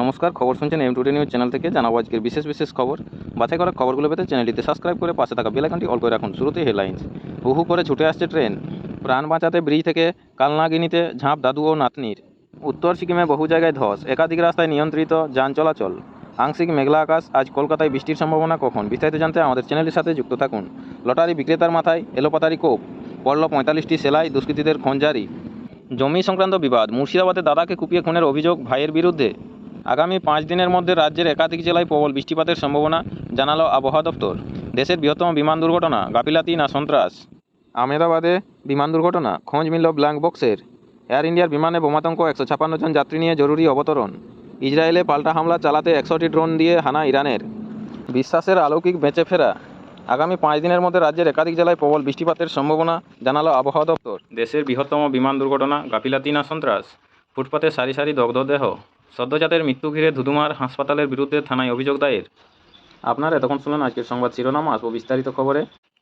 নমস্কার, খবর শুনছেন টুডে নিউজ চ্যানেল থেকে। জানাবো আজকের বিশেষ খবর। বাছাই করা খবরগুলো পেতে চ্যানেলটিতে সাবস্ক্রাইব করে পাশে থাকা বেল আইকনটি অল করে রাখুন। শুরুতেই হেডলাইন্স। হু করে ছুটে আসছে ট্রেন। প্রাণ বাঁচাতে ব্রিজ থেকে কালনাগিনিতে ঝাঁপ দাদু ও নাতনির। উত্তর সিকিমে বহু জায়গায় ধস, একাধিক রাস্তায় নিয়ন্ত্রিত যান চলাচল। আংশিক মেঘলা আকাশ, আজ কলকাতায় বৃষ্টির সম্ভাবনা কখন? বিস্তারিত জানতে আমাদের চ্যানেলের সাথে যুক্ত থাকুন। লটারি বিক্রেতার মাথায় এলোপাতারি কোপ, পড়ল 45টি সেলাই, দুষ্কৃতীদের খোঁজ জারি। জমি সংক্রান্ত বিবাদ, মুর্শিদাবাদে দাদাকে কুপিয়ে খুনের অভিযোগ ভাইয়ের বিরুদ্ধে। আগামী 5 দিনের মধ্যে রাজ্যের একাধিক জেলায় প্রবল বৃষ্টিপাতের সম্ভাবনা, জানালো আবহাওয়া দপ্তর। দেশের বৃহত্তম বিমান দুর্ঘটনা, গাফিলাতি না সন্ত্রাস? আহমেদাবাদে বিমান দুর্ঘটনা, খোঁজ মিলল ব্ল্যাঙ্ক বক্সের। এয়ার ইন্ডিয়ার বিমানে বোমাতঙ্ক, 156 জন যাত্রী নিয়ে জরুরি অবতরণ। ইসরায়েলে পাল্টা হামলা চালাতে 100টি ড্রোন দিয়ে হানা ইরানের। বিশ্বাসের অলৌকিক বেঁচে ফেরা, আগামী 5 দিনের মধ্যে রাজ্যের একাধিক জেলায় প্রবল বৃষ্টিপাতের সম্ভাবনা, জানালো আবহাওয়া দপ্তর। দেশের বৃহত্তম বিমান দুর্ঘটনা, গাফিলাতি না সন্ত্রাস? ফুটপাতে সারি সারি দগ্ধ দেহ। সদ্যজাতের মৃত্যু ঘিরে ধুধুমার হাসপাতালের বিরুদ্ধে থানায় অভিযোগ দায়ের। আপনারা এতক্ষণ শুনলেন আজকের সংবাদ শিরোনাম। আসবো বিস্তারিত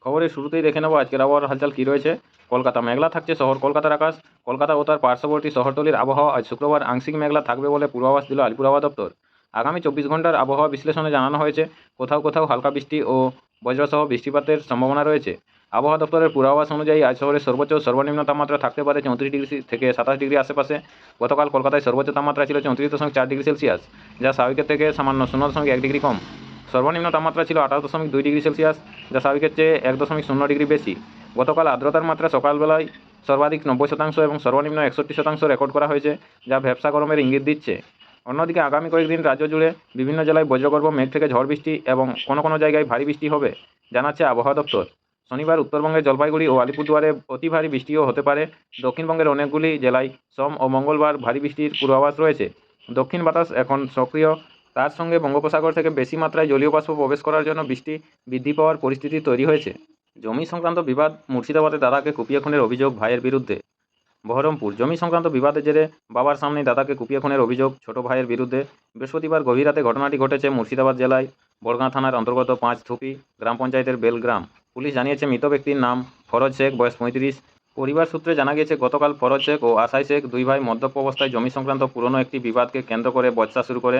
খবরের শুরুতেই দেখে নেব আজকের আবহাওয়ার হালচাল কী রয়েছে। কলকাতা মেঘলা থাকছে শহর কলকাতার আকাশ। কলকাতা ও তার পার্শ্ববর্তী শহরতলির আবহাওয়া আজ শুক্রবার আংশিক মেঘলা থাকবে বলে পূর্বাভাস দিল আলিপুর আবহাওয়া দপ্তর। আগামী 24 ঘন্টার আবহাওয়া বিশ্লেষণে জানানো হয়েছে, কোথাও কোথাও হালকা বৃষ্টি ও বজ্রসহ বৃষ্টিপাতের সম্ভাবনা রয়েছে। আবহাওয়া দপ্তরের পূর্বাভাস অনুযায়ী আজ শহরের সর্বোচ্চ সর্বনিম্ন তাপমাত্রা থাকতে পারে 34 ডিগ্রি থেকে 27 ডিগ্রি আশেপাশে। গতকাল কলকাতায় সর্বোচ্চ তাপমাত্রা ছিল 34.4 ডিগ্রি সেলসিয়াস, যা স্বাভাবিকের থেকে সামান্য 0.1 ডিগ্রি কম। সর্বনিম্ন তাপমাত্রা ছিল 28.2 ডিগ্রি সেলসিয়াস, যা স্বাভাবিকের চেয়ে 1.0 ডিগ্রি বেশি। গতকাল আর্দ্রতার মাত্রা সকালবেলায় সর্বাধিক 90% এবং সর্বনিম্ন 61% রেকর্ড করা হয়েছে, যা ভ্যাপসা গরমের ইঙ্গিত দিচ্ছে। অন্যদিকে আগামী কয়েকদিন রাজ্য জুড়ে বিভিন্ন জেলায় বজ্রগর্ভ মেঘ থেকে ঝড় বৃষ্টি এবং কোনো জায়গায় ভারী বৃষ্টি হবে, জানাচ্ছে আবহাওয়া দপ্তর। শনিবার উত্তরবঙ্গের জলপাইগুড়ি ও আলিপুরদুয়ারে অতি ভারী বৃষ্টিও হতে পারে। দক্ষিণবঙ্গের অনেকগুলি জেলায় সোম ও মঙ্গলবার ভারী বৃষ্টির পূর্বাভাস রয়েছে। দক্ষিণ বাতাস এখন সক্রিয়, তার সঙ্গে বঙ্গোপসাগর থেকে বেশি মাত্রায় জলীয় বাষ্প প্রবেশ করার জন্য বৃষ্টি বৃদ্ধি পাওয়ার পরিস্থিতি তৈরি হয়েছে। জমি সংক্রান্ত বিবাদ, মুর্শিদাবাদে দাদাকে কুপিয়ে খুনের অভিযোগ ভাইয়ের বিরুদ্ধে। বহরমপুর, জমি সংক্রান্ত বিবাদের জেরে বাবার সামনেই দাদাকে কুপিয়ে খুনের অভিযোগ ছোট ভাইয়ের বিরুদ্ধে। বৃহস্পতিবার গভীর রাতে ঘটনাটি ঘটেছে মুর্শিদাবাদ জেলায় বড়গাঁ থানার অন্তর্গত 5 থুপি গ্রাম পঞ্চায়েতের বেলগ্রাম। পুলিশ জানিয়েছে, মৃত ব্যক্তির নাম ফরজ শেখ, বয়স 35। পরিবার সূত্রে জানা গেছে, গতকাল ফরজ শেখ ও আশাই শেখ, দুই ভাই মদ্যপ অবস্থায় জমি সংক্রান্ত পুরনো একটি বিবাদকে কেন্দ্র করে বচসা শুরু করে।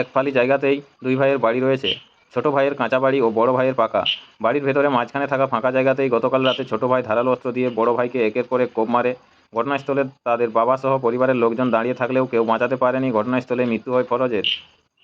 এক ফালি জায়গাতেই দুই ভাইয়ের বাড়ি রয়েছে। ছোট ভাইয়ের কাঁচা বাড়ি ও বড় ভাইয়ের পাকা বাড়ির ভেতরে মাঝখানে থাকা ফাঁকা জায়গাতেই গতকাল রাতে ছোট ভাই ধারালো অস্ত্র দিয়ে বড় ভাইকে একের পর এক কোপ মারে। ঘটনাস্থলে তাদের বাবা সহ পরিবারের লোকজন দাঁড়িয়ে থাকলেও কেউ বাঁচাতে পারেনি। ঘটনাস্থলে মৃত্যু হয় ফরজের।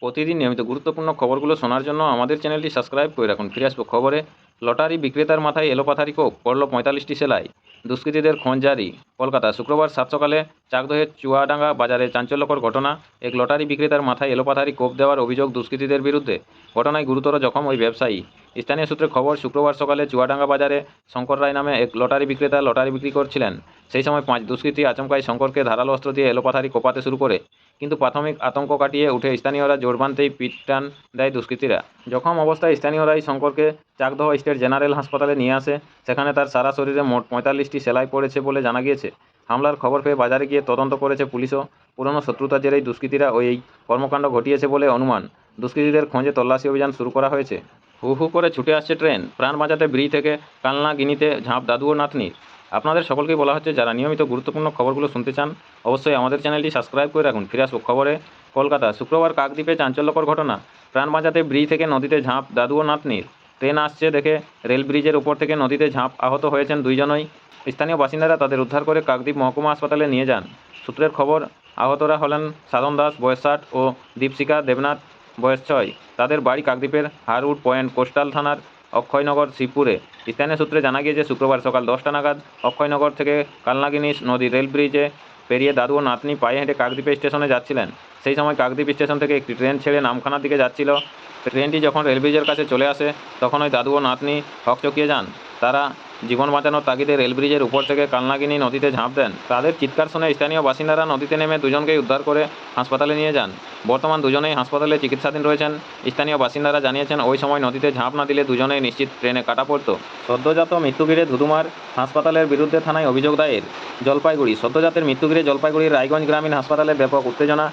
প্রতিদিন নিয়মিত গুরুত্বপূর্ণ খবরগুলো শোনার জন্য আমাদের চ্যানেলটি সাবস্ক্রাইব করে রাখুন। ফিরে আসবো খবরে। লটারি বিক্রেতার মাথায় এলোপাথারি কোপ, পড়ল 45টি সেলাই, দুষ্কৃতীদের খোঁজ জারি। কলকাতা, শুক্রবার সাত সকালে চাকদহের চুয়াডাঙ্গা বাজারে চাঞ্চল্যকর ঘটনা। এক লটারি বিক্রেতার মাথায় এলোপাথারি কোপ দেওয়ার অভিযোগ দুষ্কৃতীদের বিরুদ্ধে। ঘটনায় গুরুতর জখম ওই ব্যবসায়ী। স্থানীয় সূত্রে খবর, শুক্রবার সকালে চুয়াডাঙ্গা বাজারে শঙ্কর রায় নামে এক লটারি বিক্রেতা লটারি বিক্রি করছিলেন। সেই সময় 5 দুষ্কৃতী আচমকাই শঙ্করকে ধারালো অস্ত্র দিয়ে এলোপাথারি কোপাতে শুরু করে, কিন্তু প্রাথমিক আতঙ্ক কাটিয়ে উঠে স্থানীয়রা জোর বাঁধতেই পিটান দেয় দুষ্কৃতীরা। জখম অবস্থায় স্থানীয়রাই শঙ্করকে চাকদহ স্টেট জেনারেল হাসপাতালে নিয়ে আসে। সেখানে তার সারা শরীরে মোট 45টি সেলাই পড়েছে বলে জানা গিয়েছে। হামলার খবর পেয়ে বাজারে গিয়ে তদন্ত করেছে পুলিশও। পুরনো শত্রুতার জেরেই দুষ্কৃতীরা এই কর্মকাণ্ড ঘটিয়েছে বলে অনুমান। দুষ্কৃতীদের খোঁজে তল্লাশি অভিযান শুরু করা হয়েছে। হু করে ছুটে আসছে ট্রেন। প্রাণ বাঁচাতে ব্রিজ থেকে কালনাগিনিতে ঝাঁপ দাদু ও নাতনির। আপনাদের সকলকেই বলা হচ্ছে, যারা নিয়মিত গুরুত্বপূর্ণ খবরগুলো শুনতে চান অবশ্যই আমাদের চ্যানেলটি সাবস্ক্রাইব করে রাখুন। ফিরে আসবো খবরে। কলকাতা, শুক্রবার কাকদ্বীপে চাঞ্চল্যকর ঘটনা। প্রাণ বাঁচাতে ব্রিজ থেকে নদীতে ঝাঁপ দাদু ও নাতনির। ট্রেন আসছে দেখে রেল ব্রিজের উপর থেকে নদীতে ঝাঁপ আহত হয়েছেন দুইজনই। স্থানীয় বাসিন্দারা তাদের উদ্ধার করে কাকদ্বীপ মহকুমা হাসপাতালে নিয়ে যান। সূত্রের খবর, আহতরা হলেন সাধন দাস, বয়স 60 ও দীপশিকা দেবনাথ, বয়স 6। তাদের বাড়ি কাকদ্বীপের হারউড পয়েন্ট কোস্টাল থানার অক্ষয়নগর শিবপুরে। স্থানীয় সূত্রে জানা গিয়েছে, শুক্রবার সকাল 10টা নাগাদ অক্ষয়নগর থেকে কালনাগিনি নদী রেল ব্রিজে পেরিয়ে দাদু ও নাতনি পায়ে হেঁটে কাকদ্বীপ স্টেশনে যাচ্ছিলেন। সেই সময় কাকদ্বীপ স্টেশন থেকে একটি ট্রেন ছেড়ে নামখানার দিকে যাচ্ছিল। ট্রেনটি যখন রেল ব্রিজের কাছে চলে আসে, তখন ওই দাদু ও নাতনি হকচকিয়ে যান। তারা জীবন বাঁচানোর তাগিদে রেল ব্রিজের উপর থেকে কালনাগিনি নদীতে ঝাঁপ দেন। তাদের চিৎকার শুনে স্থানীয় বাসিন্দারা নদীতে নেমে দুজনকেই উদ্ধার করে হাসপাতালে নিয়ে যান। বর্তমান দুজনেই হাসপাতালে চিকিৎসাধীন রয়েছেন। স্থানীয় বাসিন্দারা জানিয়েছেন, ওই সময় নদীতে ঝাঁপ না দিলে দুজনেই নিশ্চিত ট্রেনে কাটা পড়ত। সদ্যজাত মৃত্যু ঘিরে ধুধুমার হাসপাতালের বিরুদ্ধে থানায় অভিযোগ দায়ের। জলপাইগুড়ি, সদ্যজাতের মৃত্যু ঘিরে জলপাইগুড়ির রায়গঞ্জ গ্রামীণ হাসপাতালে ব্যাপক উত্তেজনা।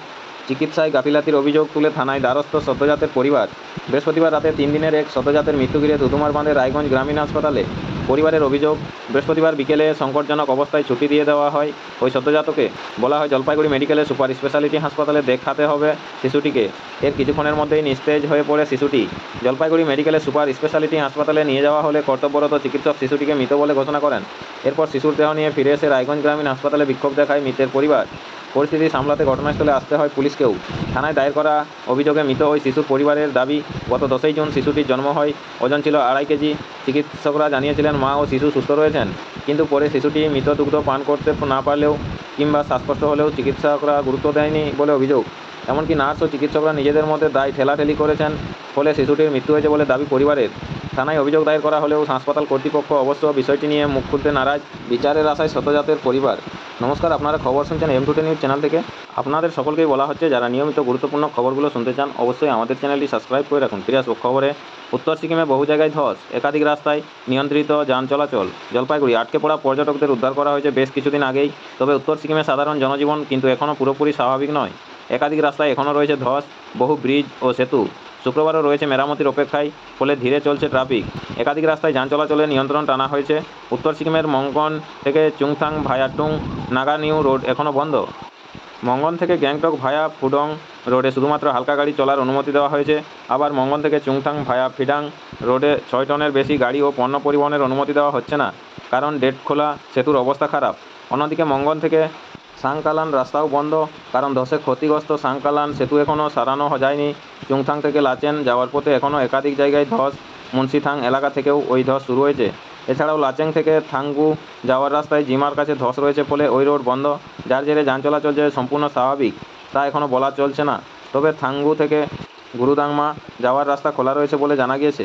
চিকিৎসায় গাফিলাতির অভিযোগ তুলে থানায় দ্বারস্থ সদ্যজাতের পরিবার। বৃহস্পতিবার রাতে 3 দিনের এক সদ্যজাতের মৃত্যু ঘিরে ধুধুমার বাঁধে রায়গঞ্জ গ্রামীণ হাসপাতালে। পরিবারের অভিযোগ, বৃহস্পতিবার বিকেলে সংকটজনক অবস্থায় ছুটি দিয়ে দেওয়া হয় ওই সদ্যোজাতকে। বলা হয় জলপাইগুড়ি মেডিকেলের সুপার স্পেশালিটি হাসপাতালে দেখাতে হবে শিশুটিকে। এর কিছুক্ষণের মধ্যেই নিস্তেজ হয়ে পড়ে শিশুটি। জলপাইগুড়ি মেডিকেলের সুপার স্পেশালিটি হাসপাতালে নিয়ে যাওয়া হলে কর্তব্যরত চিকিৎসক শিশুটিকে মৃত বলে ঘোষণা করেন। এরপর শিশুর দেহ নিয়ে ফিরে এসে রায়গঞ্জ গ্রামীণ হাসপাতালে বিক্ষোভ দেখায় মৃতের পরিবার। পরিস্থিতি সামলাতে ঘটনাস্থলে আসতে হয় পুলিশকেও। থানায় দায়ের করা অভিযোগে মৃত ওই শিশুর পরিবারের দাবি, গত 10ই জুন শিশুটির জন্ম হয়। ওজন ছিল 2.5 কেজি। চিকিৎসকরা জানিয়েছিলেন মা ও শিশু সুস্থ রয়েছেন, কিন্তু পরে শিশুটি মৃত দুগ্ধ পান করতে না পারলেও কিংবা শ্বাসকষ্ট হলেও চিকিৎসকরা গুরুত্ব দেয়নি বলে অভিযোগ। এমনকি নার্স ও চিকিৎসকরা নিজেদের মধ্যে দায় ঠেলাঠেলি করেছেন, ফলে শিশুটির মৃত্যু হয়েছে বলে দাবি পরিবারের। থানায় অভিযোগ দায়ের করা হলেও হাসপাতাল কর্তৃপক্ষ অবশ্য বিষয়টি নিয়ে মুখ খুলতে নারাজ। বিচারের আশায় সদ্যোজাতের পরিবার। নমস্কার, আপনারা খবর শুনছেন M2 নিউজ চ্যানেল থেকে। আপনাদের সকলকেই বলা হচ্ছে, যারা নিয়মিত গুরুত্বপূর্ণ খবরগুলো শুনতে চান অবশ্যই আমাদের চ্যানেলটি সাবস্ক্রাইব করে রাখুন। ফিরে আসবো খবরে। উত্তর সিকিমে বহু জায়গায় ধস, একাধিক রাস্তায় নিয়ন্ত্রিত যান চলাচল। জলপাইগুড়ি আটকে পড়া পর্যটকদের উদ্ধার করা হয়েছে বেশ কিছুদিন আগেই। তবে উত্তর সিকিমে সাধারণ জনজীবন কিন্তু এখনও পুরোপুরি স্বাভাবিক নয়। একাধিক রাস্তায় এখনও রয়েছে ধস, বহু ব্রিজ ও সেতু শুক্রবারও রয়েছে মেরামতির অপেক্ষায়, ফলে ধীরে চলছে ট্রাফিক। একাধিক রাস্তায় যান চলাচলে নিয়ন্ত্রণ টানা হয়েছে। উত্তর সিকিমের মঙ্গন থেকে চুংথাং ভায়া টুং নাগানিউ রোড এখনও বন্ধ। মঙ্গন থেকে গ্যাংটক ভায়া ফুডং রোডে শুধুমাত্র হালকা গাড়ি চলার অনুমতি দেওয়া হয়েছে। আবার মঙ্গন থেকে চুংথাং ভায়া ফিডাং রোডে 6 টনের বেশি গাড়ি ও পণ্য পরিবহনের অনুমতি দেওয়া হচ্ছে না, কারণ ডেটখোলা সেতুর অবস্থা খারাপ। অন্যদিকে মঙ্গন থেকে সাংকালান রাস্তাও বন্ধ, কারণ ধসে ক্ষতিগ্রস্ত সাংকালান সেতু এখনও সারানো যায়নি। চুংথাং থেকে লাচেন যাওয়ার পথে এখনও একাধিক জায়গায় ধস। মুন্সিথাং এলাকা থেকেও ওই ধস শুরু হয়েছে। এছাড়াও লাচেং থেকে থাঙ্গু যাওয়ার রাস্তায় জিমার কাছে ধস রয়েছে, ফলে ওই রোড বন্ধ, যার জেরে যান চলাচল যে সম্পূর্ণ স্বাভাবিক তা এখনও বলা চলছে না। তবে থাঙ্গু থেকে গুরুদাংমা যাওয়ার রাস্তা খোলা রয়েছে বলে জানা গিয়েছে।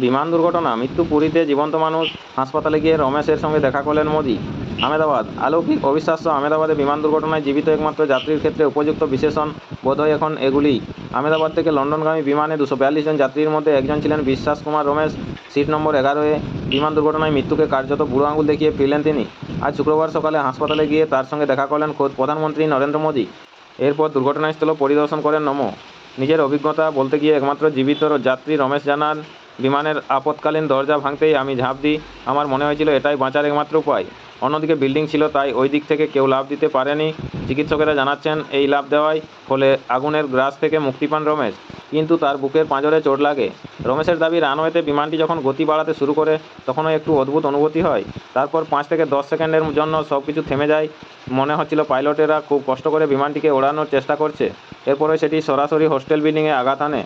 বিমান দুর্ঘটনা, মৃত্যু পুরীতে জীবন্ত মানুষ, হাসপাতালে গিয়ে রমেশের সঙ্গে দেখা করলেন মোদি। আহমেদাবাদ, অলৌকিক অবিশ্বাস্য। আহমেদাবাদে বিমান দুর্ঘটনায় জীবিত একমাত্র যাত্রীর ক্ষেত্রে উপযুক্ত বিশেষণ বোধহয় এখন এগুলি। আহমেদাবাদ থেকে লন্ডনগামী বিমানে 242 জন যাত্রীর মধ্যে একজন ছিলেন বিশ্বাস কুমার রমেশ। সিট নম্বর 11-এ বিমান দুর্ঘটনায় মৃত্যুকে কার্যত বুড়ো আঙুল দেখিয়ে ফিরলেন তিনি। আজ শুক্রবার সকালে হাসপাতালে গিয়ে তার সঙ্গে দেখা করলেন খোদ প্রধানমন্ত্রী নরেন্দ্র মোদী। এরপর দুর্ঘটনাস্থল পরিদর্শন করেন নমো। নিজের অভিজ্ঞতা বলতে গিয়ে একমাত্র জীবিত যাত্রী রমেশ জানান, বিমানের আপৎকালীন দরজা ভাঙতেই আমি ঝাঁপ দিই। আমার মনে হয়েছিল এটাই বাঁচার একমাত্র উপায়। অন্যদিকে বিল্ডিং ছিল, তাই ওই দিক থেকে কেউ লাফ দিতে পারেনি। চিকিৎসকেরা জানাচ্ছেন এই লাফ দেওয়ায় ফলে আগুনের গ্রাস থেকে মুক্তি পান রমেশ, কিন্তু তার বুকের পাঁজরে চোট লাগে। রমেশের দাবি, রানওয়েতে বিমানটি যখন গতি বাড়াতে শুরু করে তখনও একটু অদ্ভুত অনুভূতি হয়। তারপর 5 থেকে 10 সেকেন্ডের জন্য সব কিছু থেমে যায়। মনে হচ্ছিল পাইলটেরা খুব কষ্ট করে বিমানটিকে ওড়ানোর চেষ্টা করছে। এরপরে সেটি সরাসরি হোস্টেল বিল্ডিংয়ে আঘাত আনে।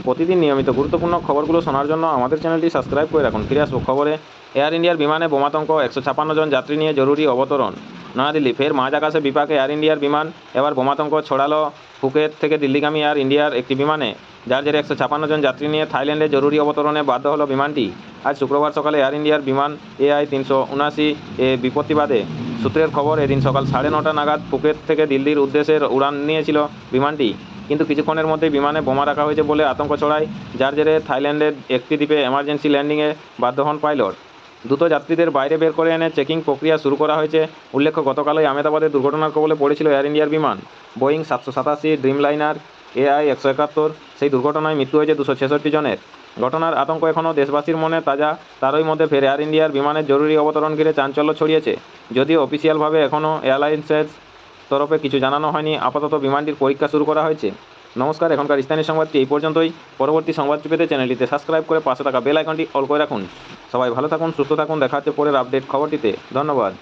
প্রতিদিন নিয়মিত গুরুত্বপূর্ণ খবরগুলো শোনার জন্য আমাদের চ্যানেলটি সাবস্ক্রাইব করে রাখুন। ফিরে আসবো খবরে। এয়ার ইন্ডিয়ার বিমানে বোমাতঙ্ক, 156 জন যাত্রী নিয়ে জরুরি অবতরণ। নয়াদিল্লি, ফের মাঝ আকাশে বিপাকে এয়ার ইন্ডিয়ার বিমান। এবার বোমাতঙ্ক ছড়ালো ফুকেত থেকে দিল্লিগামী এয়ার ইন্ডিয়ার একটি বিমানে, যার জেরে 156 জন যাত্রী নিয়ে থাইল্যান্ডে জরুরি অবতরণে বাধ্য হলো বিমানটি। আজ শুক্রবার সকালে এয়ার ইন্ডিয়ার বিমান AI 379 এ বিপত্তি বাধে। সূত্রের খবর, এদিন সকাল 9:30 নাগাদ ফুকেত থেকে দিল্লির উদ্দেশ্যে উড়ান নিয়েছিল বিমানটি, কিন্তু কিছুক্ষণের মধ্যেই বিমানে বোমা রাখা হয়েছে বলে আতঙ্ক ছড়ায়, যার জেরে থাইল্যান্ডের একটি দ্বীপে এমার্জেন্সি ল্যান্ডিংয়ে বাধ্য হন পাইলট। দ্রুত যাত্রীদের বাইরে বের করে এনে চেকিং প্রক্রিয়া শুরু করা হয়েছে। উল্লেখ্য, গতকালই আহমেদাবাদে দুর্ঘটনার কবলে পড়েছিল এয়ার ইন্ডিয়ার বিমান বোয়িং 787 ড্রিমলাইনার AI 171। সেই দুর্ঘটনায় মৃত্যু হয়েছে 266 জনের। ঘটনার আতঙ্ক এখনও দেশবাসীর মনে তাজা। তারই মধ্যে ফের এয়ার ইন্ডিয়ার বিমানের জরুরি অবতরণ ঘিরে চাঞ্চল্য ছড়িয়েছে। যদিও অফিসিয়ালভাবে এখনও এয়ারলাইন্সের তরফে কিছু জানানো হয়নি। আপাতত বিমানটির পরীক্ষা শুরু করা হয়েছে। নমস্কার, এখনকার স্থানীয় সংবাদটি এই পর্যন্তই। পরবর্তী সংবাদটি পেতে চ্যানেলটিতে সাবস্ক্রাইব করে পাশে থাকা বেল আইকনটি অল করে রাখুন। সবাই ভালো থাকুন, সুস্থ থাকুন। দেখা হচ্ছে পরের আপডেট খবরটিতে। ধন্যবাদ।